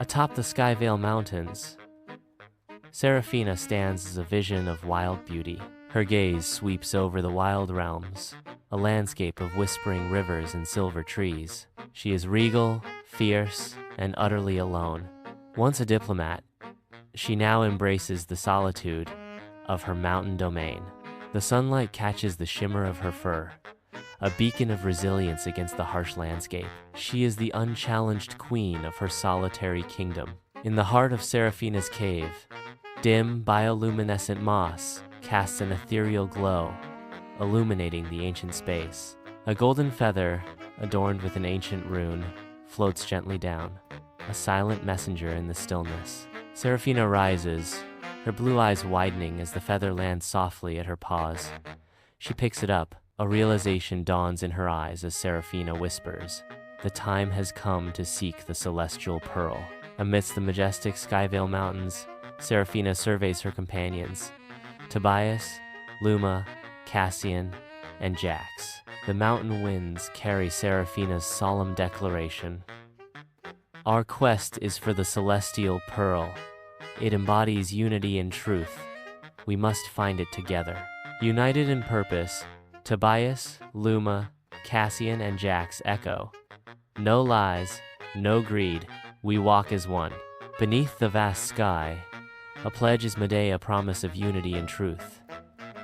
Atop the Skyvale Mountains, Seraphina stands as a vision of wild beauty. Her gaze sweeps over the wild realms, a landscape of whispering rivers and silver trees. She is regal, fierce, and utterly alone. Once a diplomat, she now embraces the solitude of her mountain domain. The sunlight catches the shimmer of her fur, a beacon of resilience against the harsh landscape. She is the unchallenged queen of her solitary kingdom. In the heart of Seraphina's cave, dim bioluminescent moss casts an ethereal glow, illuminating the ancient space. A golden feather, adorned with an ancient rune, floats gently down, a silent messenger in the stillness. Seraphina rises, her blue eyes widening as the feather lands softly at her paws. She picks it up. A realization dawns in her eyes as Seraphina whispers, "The time has come to seek the celestial pearl." Amidst the majestic Skyvale Mountains, Seraphina surveys her companions, Tobias, Luma, Cassian, and Jax. The mountain winds carry Seraphina's solemn declaration. Our quest is for the celestial pearl. It embodies unity and truth. We must find it together. United in purpose, Tobias, Luma, Cassian, and Jax echo, "No lies, no greed, we walk as one." Beneath the vast sky, a pledge is made, a promise of unity and truth,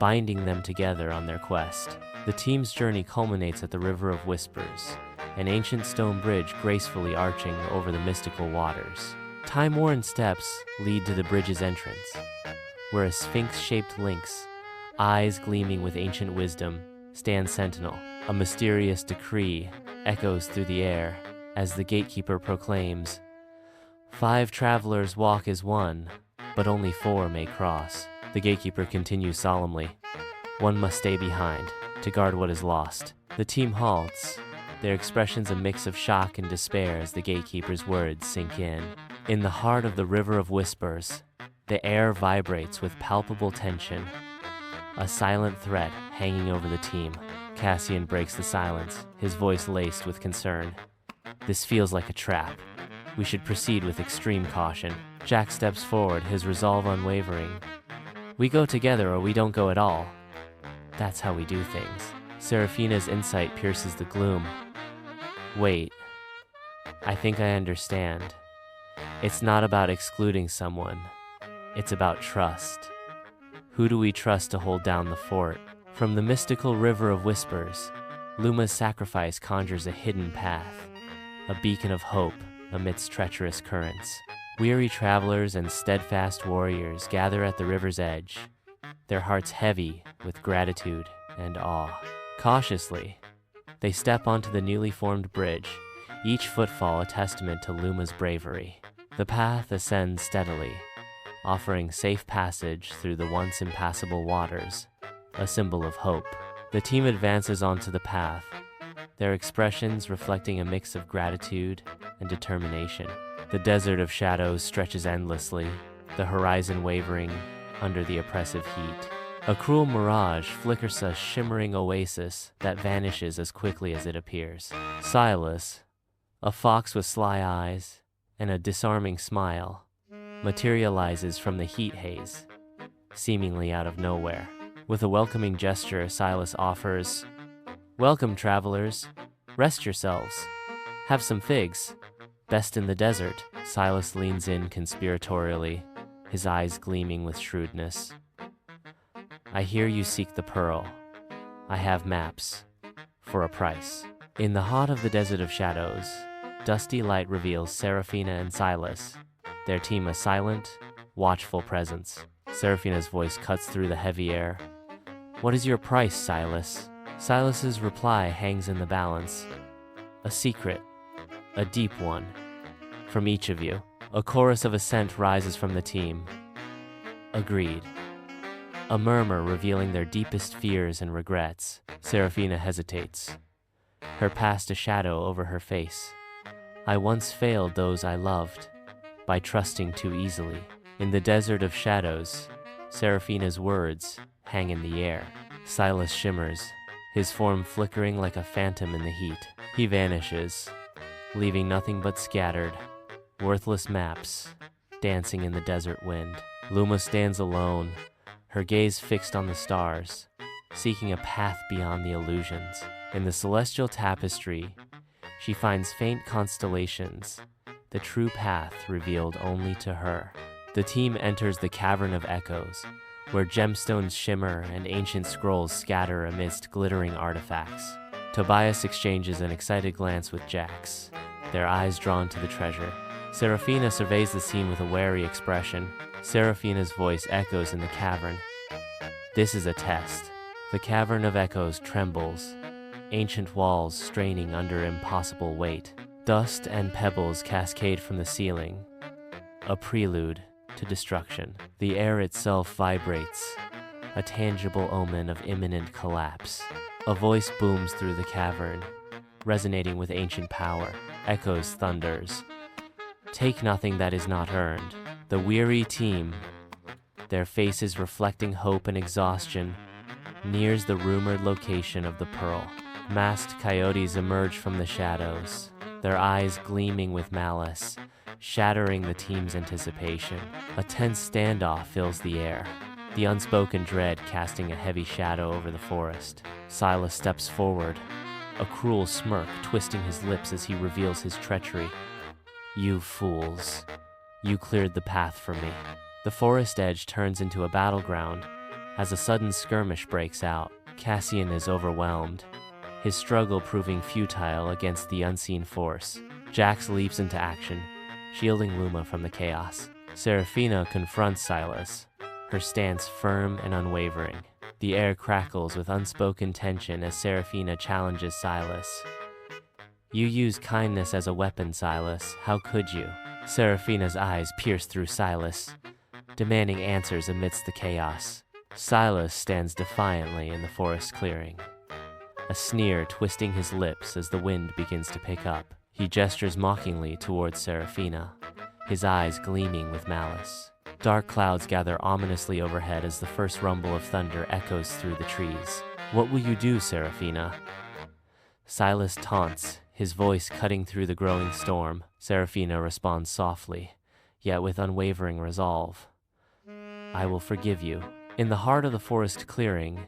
binding them together on their quest. The team's journey culminates at the River of Whispers, an ancient stone bridge gracefully arching over the mystical waters. Time-worn steps lead to the bridge's entrance, where a sphinx-shaped lynx, eyes gleaming with ancient wisdom, stands sentinel. A mysterious decree echoes through the air as the gatekeeper proclaims, "5 travelers walk as one, but only 4 may cross." The gatekeeper continues solemnly, "One must stay behind to guard what is lost." The team halts, their expressions a mix of shock and despair as the gatekeeper's words sink in. In the heart of the River of Whispers, the air vibrates with palpable tension, a silent threat hanging over the team. Cassian breaks the silence, his voice laced with concern. "This feels like a trap. We should proceed with extreme caution." Jack steps forward, his resolve unwavering. "We go together or we don't go at all. That's how we do things." Seraphina's insight pierces the gloom. "Wait, I think I understand. It's not about excluding someone. It's about trust. Who do we trust to hold down the fort?" From the mystical River of Whispers, Luma's sacrifice conjures a hidden path, a beacon of hope amidst treacherous currents. Weary travelers and steadfast warriors gather at the river's edge, their hearts heavy with gratitude and awe. Cautiously, they step onto the newly formed bridge, each footfall a testament to Luma's bravery. The path ascends steadily, offering safe passage through the once impassable waters, a symbol of hope. The team advances onto the path, their expressions reflecting a mix of gratitude and determination. The desert of shadows stretches endlessly, the horizon wavering under the oppressive heat. A cruel mirage flickers a shimmering oasis that vanishes as quickly as it appears. Silas, a fox with sly eyes and a disarming smile, materializes from the heat haze, seemingly out of nowhere. With a welcoming gesture, Silas offers, "Welcome, travelers. Rest yourselves. Have some figs. Best in the desert." Silas leans in conspiratorially, his eyes gleaming with shrewdness. "I hear you seek the pearl. I have maps. For a price." In the heart of the desert of shadows, dusty light reveals Seraphina and Silas, their team a silent, watchful presence. Seraphina's voice cuts through the heavy air. "What is your price, Silas?" Silas's reply hangs in the balance. "A secret, a deep one, from each of you." A chorus of assent rises from the team. "Agreed." A murmur revealing their deepest fears and regrets. Seraphina hesitates, her past a shadow over her face. "I once failed those I loved by trusting too easily." In the desert of shadows, Seraphina's words hang in the air. Silas shimmers, his form flickering like a phantom in the heat. He vanishes, leaving nothing but scattered, worthless maps, dancing in the desert wind. Luma stands alone, her gaze fixed on the stars, seeking a path beyond the illusions. In the celestial tapestry, she finds faint constellations, the true path revealed only to her. The team enters the Cavern of Echoes, where gemstones shimmer and ancient scrolls scatter amidst glittering artifacts. Tobias exchanges an excited glance with Jax, their eyes drawn to the treasure. Seraphina surveys the scene with a wary expression. Seraphina's voice echoes in the cavern. This is a test. The Cavern of Echoes trembles, ancient walls straining under impossible weight. Dust and pebbles cascade from the ceiling, a prelude to destruction. The air itself vibrates, a tangible omen of imminent collapse. A voice booms through the cavern, resonating with ancient power. Echoes thunders. Take nothing that is not earned. The weary team, their faces reflecting hope and exhaustion, nears the rumored location of the pearl. Masked coyotes emerge from the shadows, their eyes gleaming with malice, shattering the team's anticipation. A tense standoff fills the air, the unspoken dread casting a heavy shadow over the forest. Silas steps forward, a cruel smirk twisting his lips as he reveals his treachery. You fools. You cleared the path for me. The forest edge turns into a battleground as a sudden skirmish breaks out. Cassian is overwhelmed, his struggle proving futile against the unseen force. Jax leaps into action, shielding Luma from the chaos. Seraphina confronts Silas, her stance firm and unwavering. The air crackles with unspoken tension as Seraphina challenges Silas. You use kindness as a weapon, Silas. How could you? Seraphina's eyes pierce through Silas, demanding answers amidst the chaos. Silas stands defiantly in the forest clearing, a sneer twisting his lips as the wind begins to pick up. He gestures mockingly towards Seraphina, his eyes gleaming with malice. Dark clouds gather ominously overhead as the first rumble of thunder echoes through the trees. What will you do, Seraphina? Silas taunts, his voice cutting through the growing storm. Seraphina responds softly, yet with unwavering resolve. I will forgive you. In the heart of the forest clearing,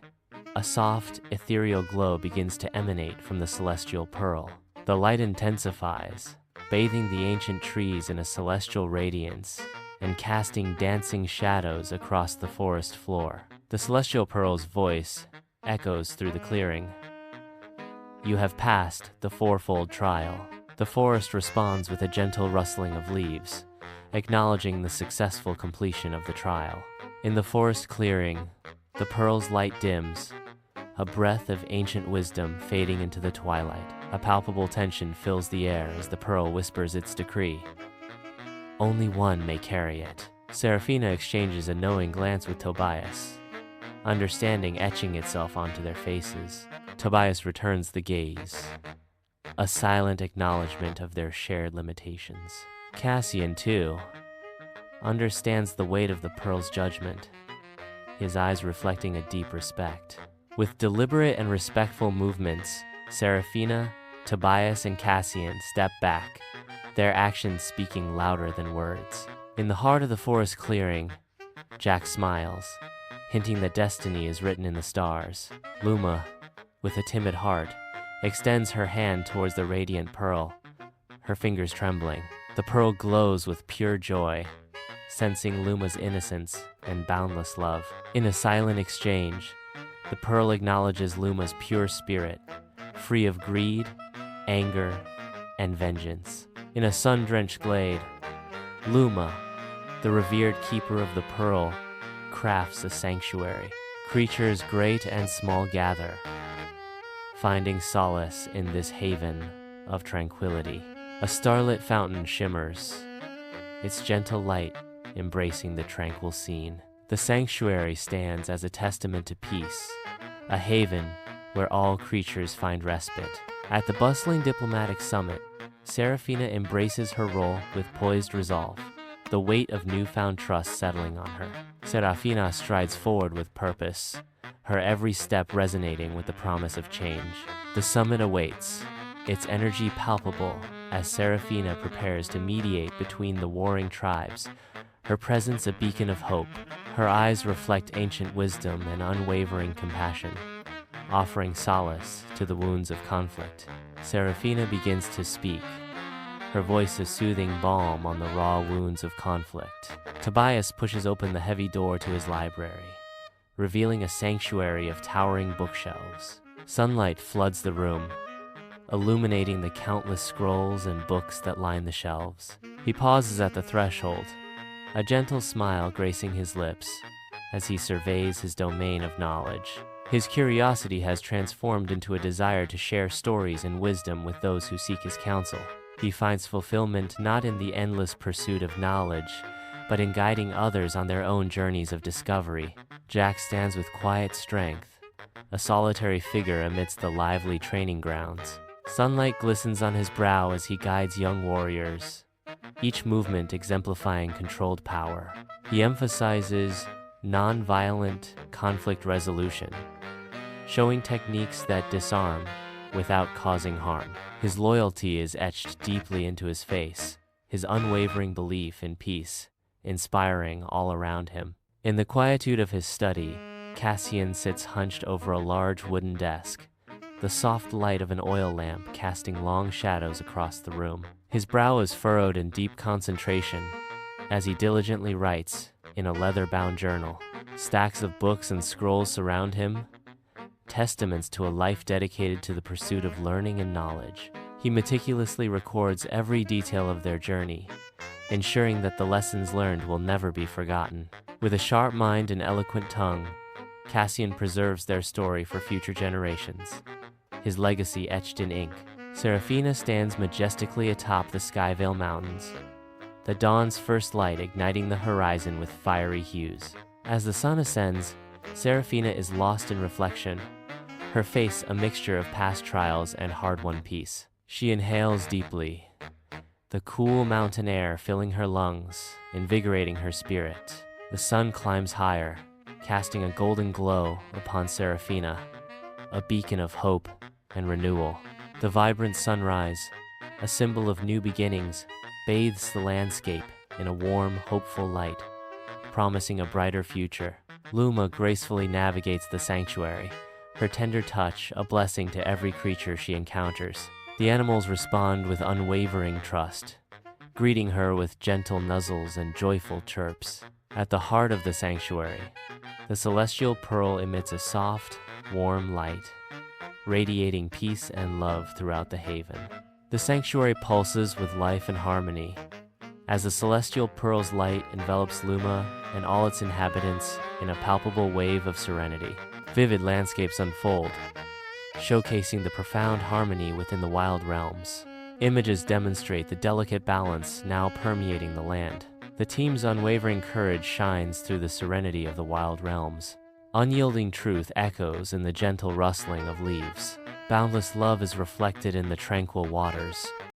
a soft, ethereal glow begins to emanate from the celestial pearl. The light intensifies, bathing the ancient trees in a celestial radiance and casting dancing shadows across the forest floor. The celestial pearl's voice echoes through the clearing. You have passed the fourfold trial. The forest responds with a gentle rustling of leaves, acknowledging the successful completion of the trial. In the forest clearing, the pearl's light dims, a breath of ancient wisdom fading into the twilight. A palpable tension fills the air as the pearl whispers its decree. Only one may carry it. Seraphina exchanges a knowing glance with Tobias, understanding etching itself onto their faces. Tobias returns the gaze, a silent acknowledgement of their shared limitations. Cassian, too, understands the weight of the pearl's judgment, his eyes reflecting a deep respect. With deliberate and respectful movements, Seraphina, Tobias, and Cassian step back, their actions speaking louder than words. In the heart of the forest clearing, Jack smiles, hinting that destiny is written in the stars. Luma, with a timid heart, extends her hand towards the radiant pearl, her fingers trembling. The pearl glows with pure joy, sensing Luma's innocence and boundless love. In a silent exchange, the pearl acknowledges Luma's pure spirit, free of greed, anger, and vengeance. In a sun-drenched glade, Luma, the revered keeper of the pearl, crafts a sanctuary. Creatures great and small gather, finding solace in this haven of tranquility. A starlit fountain shimmers, its gentle light embracing the tranquil scene. The sanctuary stands as a testament to peace, a haven where all creatures find respite. At the bustling diplomatic summit, Seraphina embraces her role with poised resolve, the weight of newfound trust settling on her. Seraphina strides forward with purpose, her every step resonating with the promise of change. The summit awaits, its energy palpable as Seraphina prepares to mediate between the warring tribes, her presence a beacon of hope. Her eyes reflect ancient wisdom and unwavering compassion, offering solace to the wounds of conflict. Seraphina begins to speak, her voice a soothing balm on the raw wounds of conflict. Tobias pushes open the heavy door to his library, revealing a sanctuary of towering bookshelves. Sunlight floods the room, illuminating the countless scrolls and books that line the shelves. He pauses at the threshold, a gentle smile gracing his lips as he surveys his domain of knowledge. His curiosity has transformed into a desire to share stories and wisdom with those who seek his counsel. He finds fulfillment not in the endless pursuit of knowledge, but in guiding others on their own journeys of discovery. Jack stands with quiet strength, a solitary figure amidst the lively training grounds. Sunlight glistens on his brow as he guides young warriors, each movement exemplifying controlled power. He emphasizes non-violent conflict resolution, showing techniques that disarm without causing harm. His loyalty is etched deeply into his face, his unwavering belief in peace inspiring all around him. In the quietude of his study, Cassian sits hunched over a large wooden desk, the soft light of an oil lamp casting long shadows across the room. His brow is furrowed in deep concentration as he diligently writes in a leather-bound journal. Stacks of books and scrolls surround him, testaments to a life dedicated to the pursuit of learning and knowledge. He meticulously records every detail of their journey, ensuring that the lessons learned will never be forgotten. With a sharp mind and eloquent tongue, Cassian preserves their story for future generations, his legacy etched in ink. Seraphina stands majestically atop the Skyvale Mountains, the dawn's first light igniting the horizon with fiery hues. As the sun ascends, Seraphina is lost in reflection, her face a mixture of past trials and hard-won peace. She inhales deeply, the cool mountain air filling her lungs, invigorating her spirit. The sun climbs higher, casting a golden glow upon Seraphina, a beacon of hope and renewal. The vibrant sunrise, a symbol of new beginnings, bathes the landscape in a warm, hopeful light, promising a brighter future. Luma gracefully navigates the sanctuary, her tender touch a blessing to every creature she encounters. The animals respond with unwavering trust, greeting her with gentle nuzzles and joyful chirps. At the heart of the sanctuary, the celestial pearl emits a soft, warm light, radiating peace and love throughout the haven. The sanctuary pulses with life and harmony, as the celestial pearl's light envelops Luma and all its inhabitants in a palpable wave of serenity. Vivid landscapes unfold, showcasing the profound harmony within the wild realms. Images demonstrate the delicate balance now permeating the land. The team's unwavering courage shines through the serenity of the wild realms. Unyielding truth echoes in the gentle rustling of leaves. Boundless love is reflected in the tranquil waters.